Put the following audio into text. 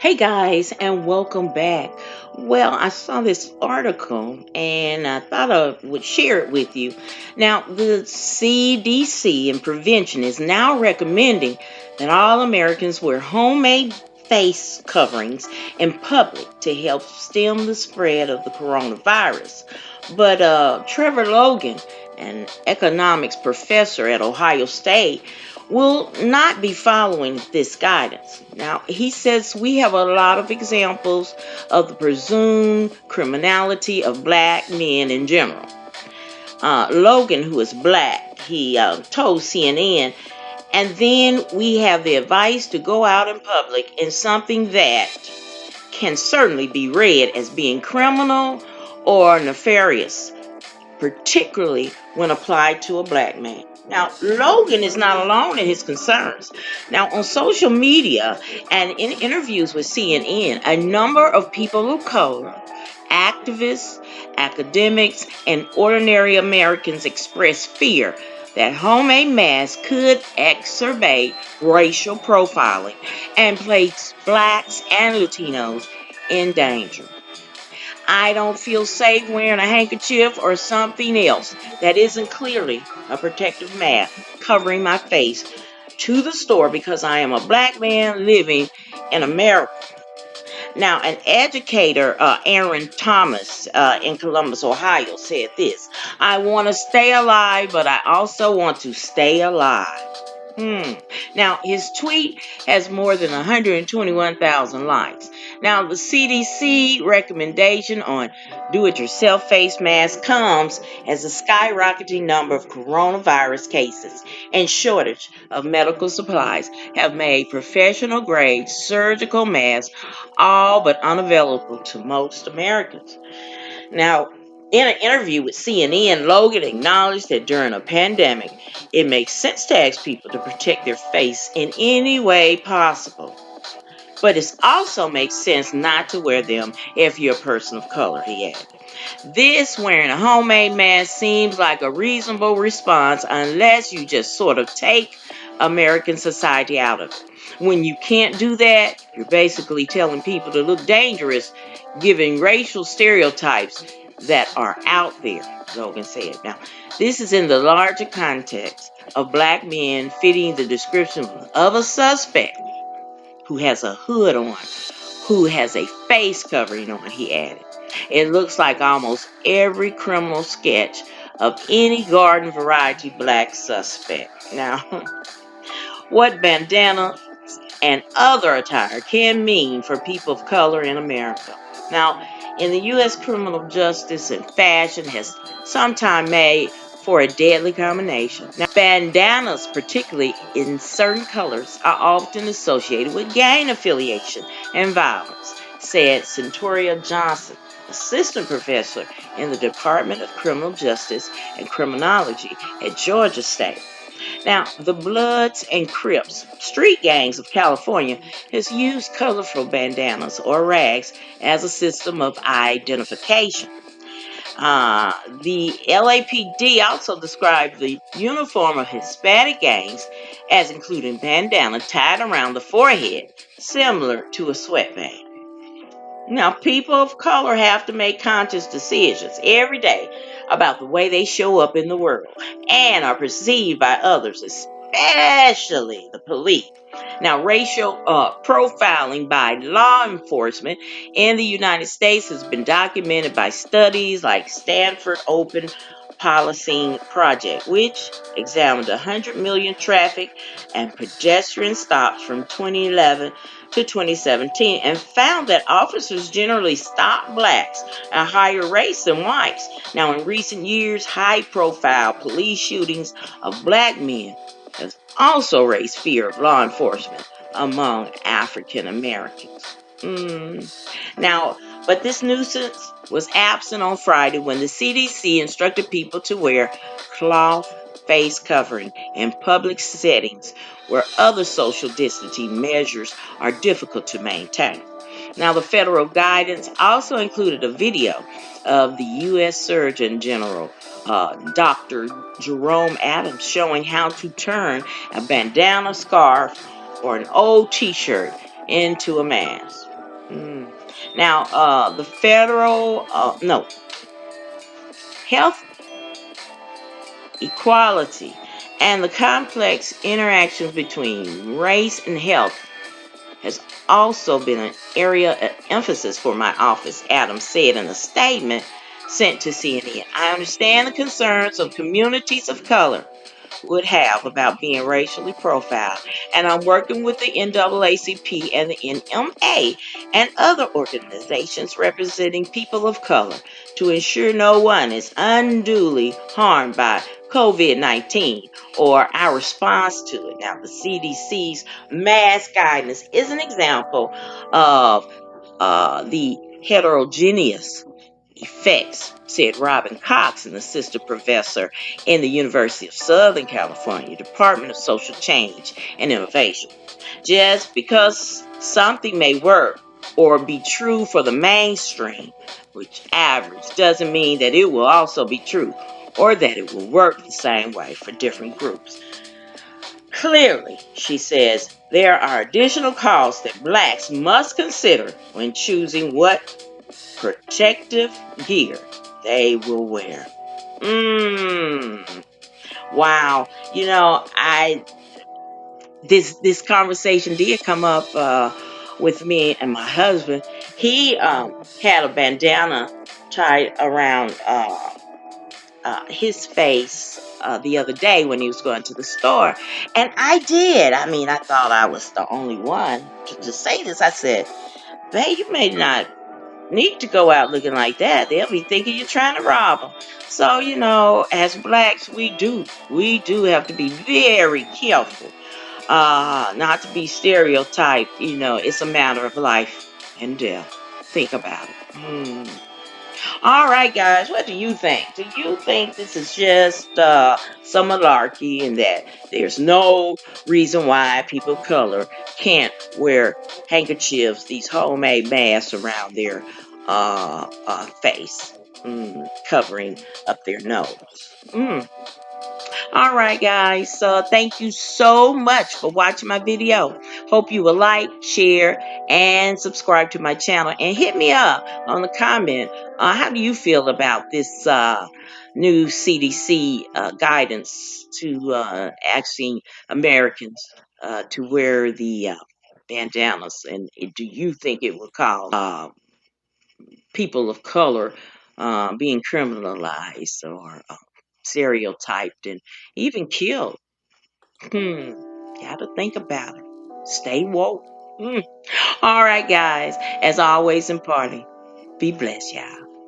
Hey guys, and welcome back. Well, I saw this article and I thought I would share it with you. Now, the CDC in prevention is now recommending that all Americans wear homemade face coverings in public to help stem the spread of the coronavirus. But Trevor Logan, an economics professor at Ohio State, will not be following this guidance. Now, he says we have a lot of examples of the presumed criminality of black men in general. Logan, who is black, he told CNN, and then we have the advice to go out in public in something that can certainly be read as being criminal or nefarious, particularly when applied to a black man. Now, Logan is not alone in his concerns. Now, on social media and in interviews with CNN, a number of people of color, activists, academics, and ordinary Americans express fear that homemade masks could exacerbate racial profiling and place blacks and Latinos in danger. I don't feel safe wearing a handkerchief or something else that isn't clearly a protective mask covering my face to the store because I am a black man living in America. Now, an educator, Aaron Thomas, in Columbus, Ohio, said this: I want to stay alive, but I also want to stay alive. Now, his tweet has more than 121,000 likes. Now, the CDC recommendation on do-it-yourself face masks comes as a skyrocketing number of coronavirus cases and shortage of medical supplies have made professional-grade surgical masks all but unavailable to most Americans. Now, in an interview with CNN, Logan acknowledged that during a pandemic, it makes sense to ask people to protect their face in any way possible. But it also makes sense not to wear them if you're a person of color, he added. This wearing a homemade mask seems like a reasonable response unless you just sort of take American society out of it. When you can't do that, you're basically telling people to look dangerous, giving racial stereotypes that are out there, Logan said. Now, this is in the larger context of black men fitting the description of a suspect who has a hood on, who has a face covering on, he added. It looks like almost every criminal sketch of any garden variety black suspect. Now, what bandana and other attire can mean for people of color in America. Now, in the U.S., criminal justice and fashion has sometimes made for a deadly combination. Now, bandanas, particularly in certain colors, are often associated with gang affiliation and violence, said Centoria Johnson, assistant professor in the Department of Criminal Justice and Criminology at Georgia State. Now, the Bloods and Crips, street gangs of California, has used colorful bandanas or rags as a system of identification. The LAPD also described the uniform of Hispanic gangs as including bandana tied around the forehead, similar to a sweatband. Now, people of color have to make conscious decisions every day about the way they show up in the world and are perceived by others, especially the police. Now, racial profiling by law enforcement in the United States has been documented by studies like Stanford Open Policing Project, which examined 100 million traffic and pedestrian stops from 2011 to 2017 and found that officers generally stop blacks at higher rates than whites. Now, in recent years, high-profile police shootings of black men has also raised fear of law enforcement among African Americans. Now, but this nuisance was absent on Friday when the CDC instructed people to wear cloth face covering in public settings where other social distancing measures are difficult to maintain. Now, the federal guidance also included a video of the U.S. Surgeon General, Dr. Jerome Adams, showing how to turn a bandana, scarf, or an old t-shirt into a mask. Mm. Now, the federal, no, health equality and the complex interactions between race and health has also been an area of emphasis for my office, Adams said in a statement sent to CNN. I understand the concerns of communities of color would have about being racially profiled. And I'm working with the NAACP and the NMA and other organizations representing people of color to ensure no one is unduly harmed by COVID 19 or our response to it. Now, the CDC's mask guidance is an example of the heterogeneous effects, said Robin Cox, an assistant professor in the University of Southern California, Department of Social Change and Innovation. Just because something may work or be true for the mainstream, which average, doesn't mean that it will also be true or that it will work the same way for different groups. Clearly, she says, there are additional costs that blacks must consider when choosing what protective gear they will wear. Mmm. Wow. I this conversation did come up with me and my husband. He had a bandana tied around his face the other day when he was going to the store, and I did. I mean, I thought I was the only one to say this. I said, "Babe, you may not need to go out looking like that. They'll be thinking you're trying to rob them." So, as blacks, we do have to be very careful, not to be stereotyped. It's a matter of life and death. Think about it. All right, guys, what do you think? Do you think this is just some malarkey and that there's no reason why people of color can't wear handkerchiefs, these homemade masks around their face, covering up their nose? Mm. All right, guys. So thank you so much for watching my video. Hope you will like, share, and subscribe to my channel. And hit me up on the comment. How do you feel about this new CDC guidance to asking Americans to wear the bandanas? And do you think it will cause people of color being criminalized or stereotyped and even killed? Gotta think about it. Stay woke. All right, guys. As always, in party, be blessed, y'all.